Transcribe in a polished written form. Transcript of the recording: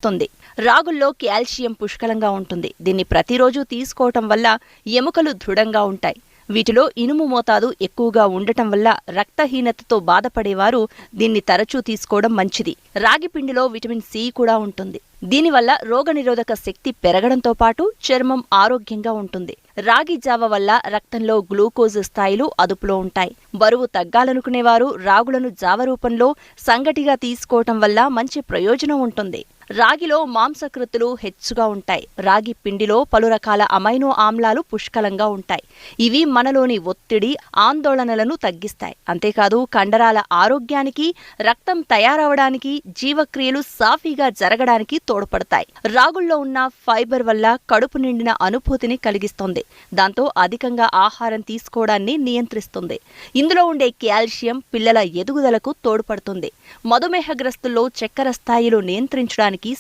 తగ్గిస్తుంది. రాగుల్లో కాల్షియం పుష్కలంగా ఉంటుంది. దీన్ని ప్రతిరోజు తీసుకోవటం వల్ల ఎముకలు దృఢంగా ఉంటాయి. వీటిలో ఇనుము మోతాదు ఎక్కువగా ఉండటం వల్ల రక్తహీనతతో బాధపడేవారు దీన్ని తరచూ తీసుకోవడం మంచిది. రాగి పిండిలో విటమిన్ సి కూడా ఉంటుంది. దీనివల్ల రోగనిరోధక శక్తి పెరగడంతో పాటు చర్మం ఆరోగ్యంగా ఉంటుంది. రాగి జావ వల్ల రక్తంలో గ్లూకోజ్ స్థాయిలు అదుపులో ఉంటాయి. బరువు తగ్గాలనుకునేవారు రాగులను జావ రూపంలో సంగటిగా తీసుకోవటం వల్ల మంచి ప్రయోజనం ఉంటుంది. రాగిలో మాంసకృతులు హెచ్చుగా ఉంటాయి. రాగి పిండిలో పలు రకాల అమైనో ఆమ్లాలు పుష్కలంగా ఉంటాయి. ఇవి మనలోని ఒత్తిడి, ఆందోళనలను తగ్గిస్తాయి. అంతేకాదు కండరాల ఆరోగ్యానికి, రక్తం తయారవడానికి, జీవక్రియలు సాఫీగా జరగడానికి తోడ్పడతాయి. రాగుల్లో ఉన్న ఫైబర్ వల్ల కడుపు నిండిన అనుభూతిని కలిగిస్తుంది. దాంతో అధికంగా ఆహారం తీసుకోవడాన్ని నియంత్రిస్తుంది. ఇందులో ఉండే కాల్షియం పిల్లల ఎదుగుదలకు తోడ్పడుతుంది. మధుమేహగ్రస్తుల్లో చక్కెర స్థాయిలు నియంత్రించడానికి